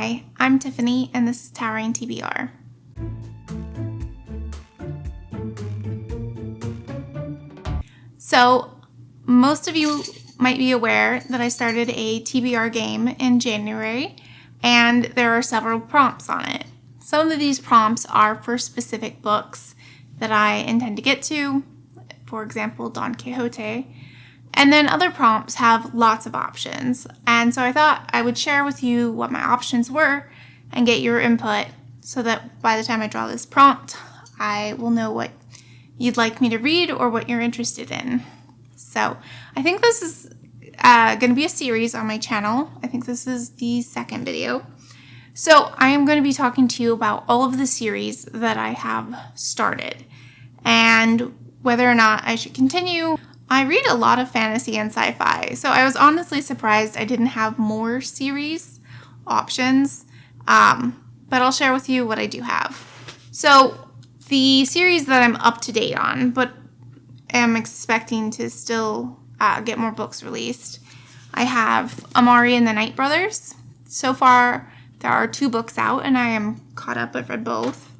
Hi, I'm Tiffany, and this is January TBR. So, most of you might be aware that I started a TBR game in January, and there are several prompts on it. Some of these prompts are for specific books that I intend to get to, for example, Don Quixote. And then other prompts have lots of options. And so I thought I would share with you what my options were and get your input so that by the time I draw this prompt, I will know what you'd like me to read or what you're interested in. So I think this is going to be a series on my channel. I think this is the second video. So I am going to be talking to you about all of the series that I have started and whether or not I should continue. I read a lot of fantasy and sci-fi, so I was honestly surprised I didn't have more series options, but I'll share with you what I do have. So the series that I'm up to date on, but am expecting to still get more books released, I have Amari and the Night Brothers. So far, there are 2 books out, and I am caught up. I've read both.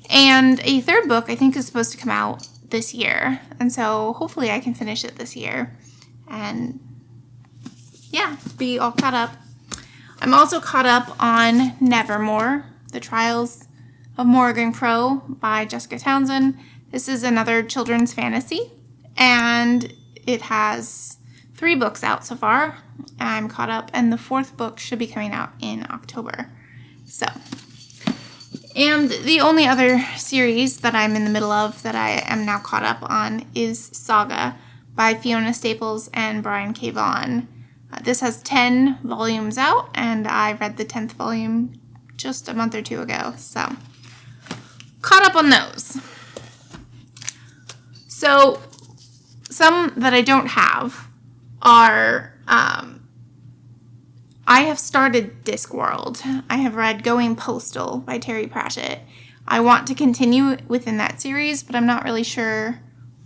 And a third book I think is supposed to come out this year, and so hopefully I can finish it this year and be all caught up. I'm also caught up on Nevermore, The Trials of Morrigan Crow by Jessica Townsend. This is another children's fantasy, and it has 3 books out so far. I'm caught up, and the 4th book should be coming out in October. And the only other series that I'm in the middle of that I am now caught up on is Saga by Fiona Staples and Brian K. Vaughan. This has 10 volumes out, and I read the 10th volume just a month or 2 ago, so caught up on those. So some that I don't have are I have started Discworld. I have read Going Postal by Terry Pratchett. I want to continue within that series, but I'm not really sure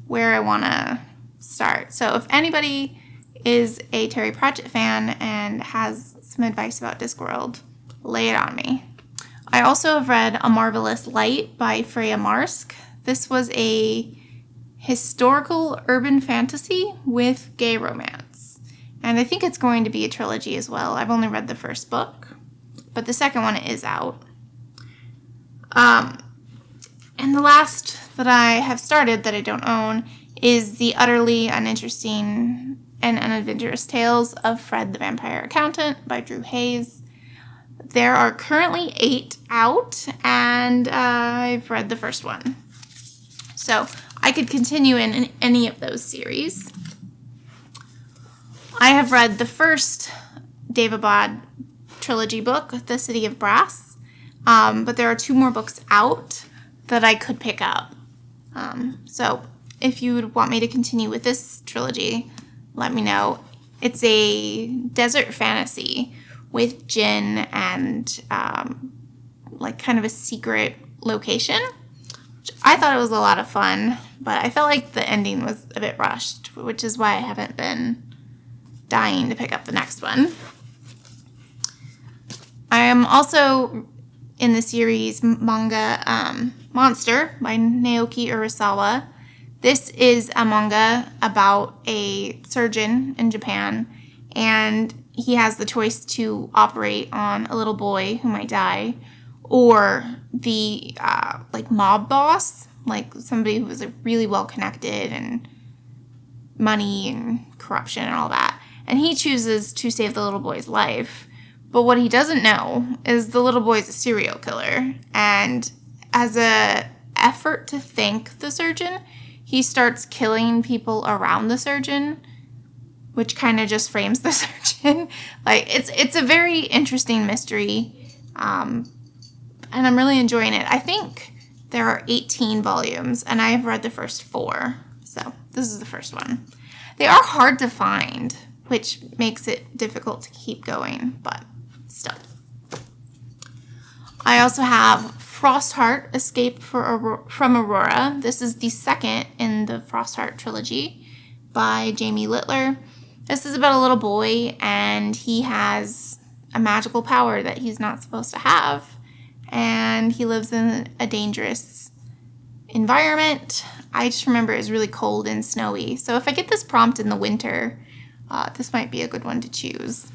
where I want to start. So if anybody is a Terry Pratchett fan and has some advice about Discworld, lay it on me. I also have read A Marvelous Light by Freya Marsk. This was a historical urban fantasy with gay romance. And I think it's going to be a trilogy as well. I've only read the first book, but the second one is out. And the last that I have started that I don't own is The Utterly Uninteresting and Unadventurous Tales of Fred the Vampire Accountant by Drew Hayes. There are currently 8 out, and I've read the first one. So I could continue in any of those series. I have read the first Dave Abad trilogy book, The City of Brass, but there are 2 more books out that I could pick up. So if you would want me to continue with this trilogy, let me know. It's a desert fantasy with gin and kind of a secret location. I thought it was a lot of fun, but I felt like the ending was a bit rushed, which is why I haven't been dying to pick up the next one. I am also in the series manga Monster by Naoki Urasawa. This is a manga about a surgeon in Japan, and he has the choice to operate on a little boy who might die, or the mob boss, like somebody who was really well connected and money and corruption and all that. And he chooses to save the little boy's life. But what he doesn't know is the little boy's a serial killer. And as a effort to thank the surgeon, he starts killing people around the surgeon, which kind of just frames the surgeon. It's a very interesting mystery. And I'm really enjoying it. I think there are 18 volumes, and I have read the first 4. So this is the first one. They are hard to find, which makes it difficult to keep going, but still. I also have Frostheart, Escape from Aurora. This is the second in the Frostheart trilogy by Jamie Littler. This is about a little boy, and he has a magical power that he's not supposed to have, and he lives in a dangerous environment. I just remember it was really cold and snowy. So if I get this prompt in the winter, this might be a good one to choose.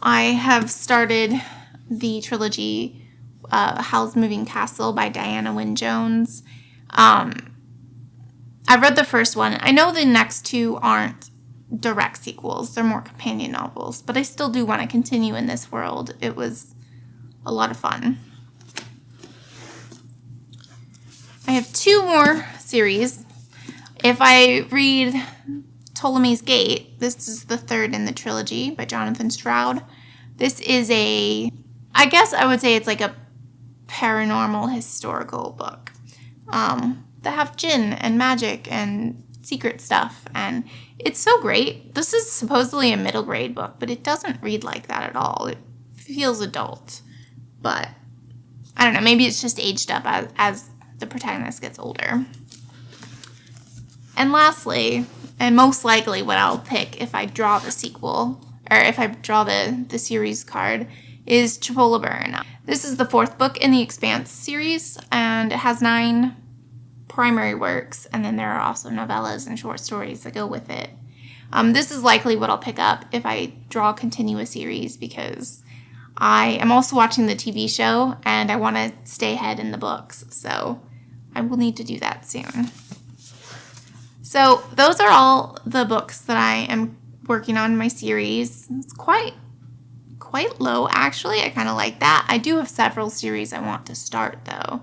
I have started the trilogy Howl's Moving Castle by Diana Wynne Jones. I read the first one. I know the next two aren't direct sequels. They're more companion novels, but I still do want to continue in this world. It was a lot of fun. I have two more series. If I read Ptolemy's Gate, this is the third in the trilogy by Jonathan Stroud. This is I guess I would say it's like a paranormal historical book that have djinn and magic and secret stuff, and it's so great. This is supposedly a middle grade book, but it doesn't read like that at all. It feels adult, but I don't know, maybe it's just aged up as the protagonist gets older. And lastly, and most likely what I'll pick if I draw the sequel, or if I draw the series card, is Chipola Burn. This is the fourth book in the Expanse series, and it has 9 primary works, and then there are also novellas and short stories that go with it. This is likely what I'll pick up if I draw a continuous series, because I am also watching the TV show, and I want to stay ahead in the books, so I will need to do that soon. So those are all the books that I am working on in my series. It's quite low, actually. I kind of like that. I do have several series I want to start, though.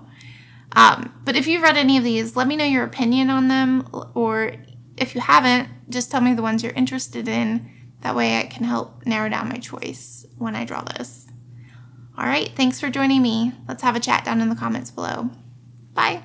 But if you've read any of these, let me know your opinion on them, or if you haven't, just tell me the ones you're interested in. That way I can help narrow down my choice when I draw this. All right, thanks for joining me. Let's have a chat down in the comments below. Bye.